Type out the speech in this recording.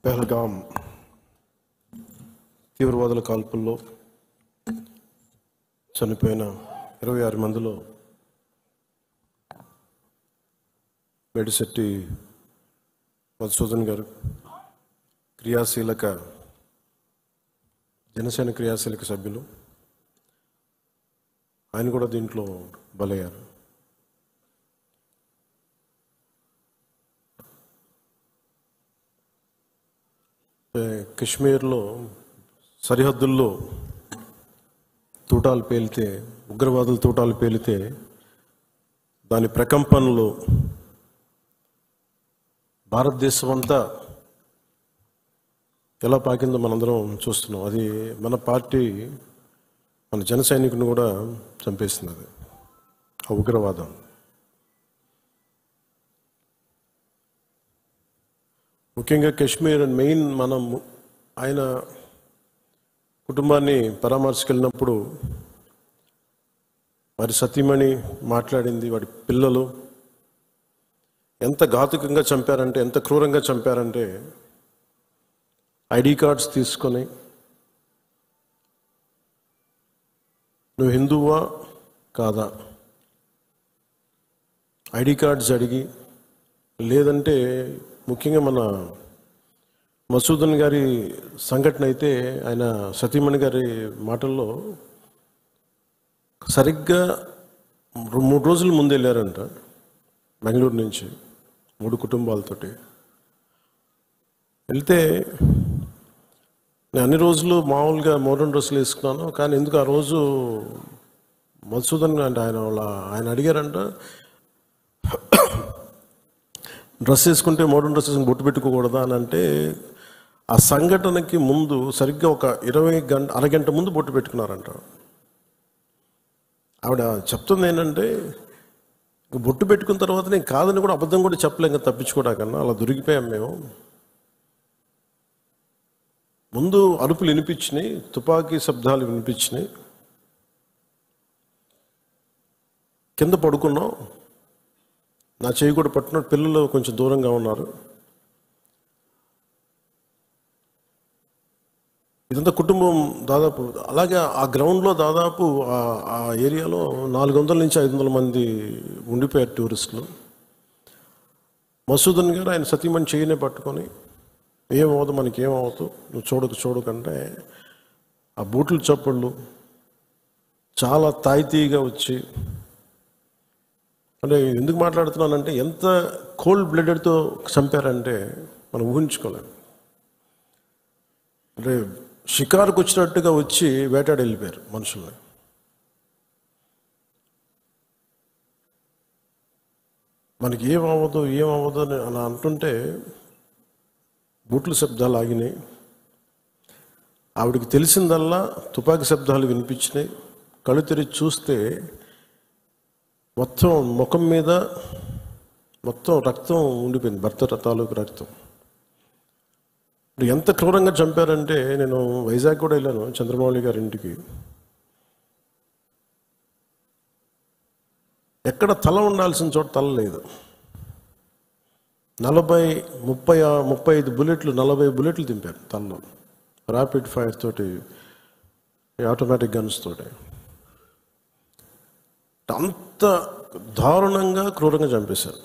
పెహల్గాం తీవ్రవాదుల కాల్పుల్లో చనిపోయిన 26 మందిలో మేడిశెట్టి మధుసూదన్ గారు జనసేన క్రియాశీలక సభ్యులు. ఆయన కూడా దీంట్లో బలయ్యారు. కశ్మీర్లో సరిహద్దుల్లో తూటాలు పేలితే, ఉగ్రవాదులు తూటాలు పేలితే దాని ప్రకంపనలు భారతదేశం అంతా ఎలా పాకిందో మనందరం చూస్తున్నాం. అది మన పార్టీ, మన జన సైనికుని కూడా చంపేస్తున్నది ఆ ఉగ్రవాదం. ముఖ్యంగా కశ్మీర్ మెయిన్ మనం ఆయన కుటుంబాన్ని పరామర్శకెళ్ళినప్పుడు వారి సతీమణి మాట్లాడింది, వాడి పిల్లలు ఎంత ఘాతుకంగా చంపారంటే, ఎంత క్రూరంగా చంపారంటే, ఐడి కార్డ్స్ తీసుకొని నువ్వు హిందువా కాదా ఐడి కార్డ్స్ అడిగి, లేదంటే ముఖ్యంగా మన మధుసూదన్ గారి సంఘటన అయితే ఆయన సతీమణి గారి మాటల్లో సరిగ్గా 3 రోజుల ముందు వెళ్ళారంట బెంగళూరు నుంచి 3 కుటుంబాలతోటి వెళ్తే, నేను అన్ని రోజులు మామూలుగా మోడర్న్ డ్రెస్సులు వేసుకున్నాను, కానీ ఎందుకు ఆ రోజు మధుసూదన్ అంటే ఆయన అడిగారంట, డ్రెస్ వేసుకుంటే మోడర్న్ డ్రెస్ వేసుకుని బొట్టు పెట్టుకోకూడదా అని. అంటే ఆ సంఘటనకి ముందు సరిగ్గా ఒక అరగంట ముందు బొట్టు పెట్టుకున్నారంట. ఆవిడ చెప్తుంది ఏంటంటే, బొట్టు పెట్టుకున్న తర్వాత నేను కాదని కూడా అబద్ధం కూడా చెప్పలేం కదా, తప్పించుకోవడాకన్నా అలా దొరికిపోయాం మేము. ముందు అరుపులు వినిపించినాయి, తుపాకీ శబ్దాలు వినిపించినాయి, కింద పడుకున్నాం, నా చేయి కూడా పట్టుకున్నాడు, పిల్లలు కొంచెం దూరంగా ఉన్నారు. ఇదంతా కుటుంబం దాదాపు అలాగే ఆ గ్రౌండ్లో దాదాపు ఆ ఏరియాలో 400 నుంచి 500 మంది ఉండిపోయారు టూరిస్టులు. మధుసూదన్ గారు ఆయన సతీమణి చేయనే పట్టుకొని, ఏమవుతుంది మనకేమవుతూ, నువ్వు చూడకంటే ఆ బూట్ల చప్పుళ్ళు చాలా తాయితీగా వచ్చి, అంటే ఎందుకు మాట్లాడుతున్నానంటే ఎంత కోల్డ్ బ్లడెడ్తో చంపారంటే మనం ఊహించుకోలేము. అంటే షికారుకు వచ్చినట్టుగా వచ్చి వేటాడి వెళ్ళిపోయారు మనుషుల్ని. మనకి ఏమవ్వదు అని అలా అంటుంటే బూట్ల శబ్దాలు ఆగినాయి. ఆవిడికి తెలిసిందల్లా తుపాకీ శబ్దాలు వినిపించినాయి. కళ్ళు తెరిచి చూస్తే మొత్తం ముఖం మీద మొత్తం రక్తం ఉండిపోయింది, భర్త తాలూకు రక్తం. ఎంత క్రూరంగా చంపారంటే, నేను వైజాగ్ కూడా వెళ్ళాను చంద్రమౌళి గారి ఇంటికి. ఎక్కడ తల ఉండాల్సిన చోట తల లేదు. 35 బుల్లెట్లు 40 బుల్లెట్లు దింపారు తలలో, ర్యాపిడ్ ఫైర్ తోటి, ఆటోమేటిక్ గన్స్ తోటి. అంత దారుణంగా క్రూరంగా చంపేశారు.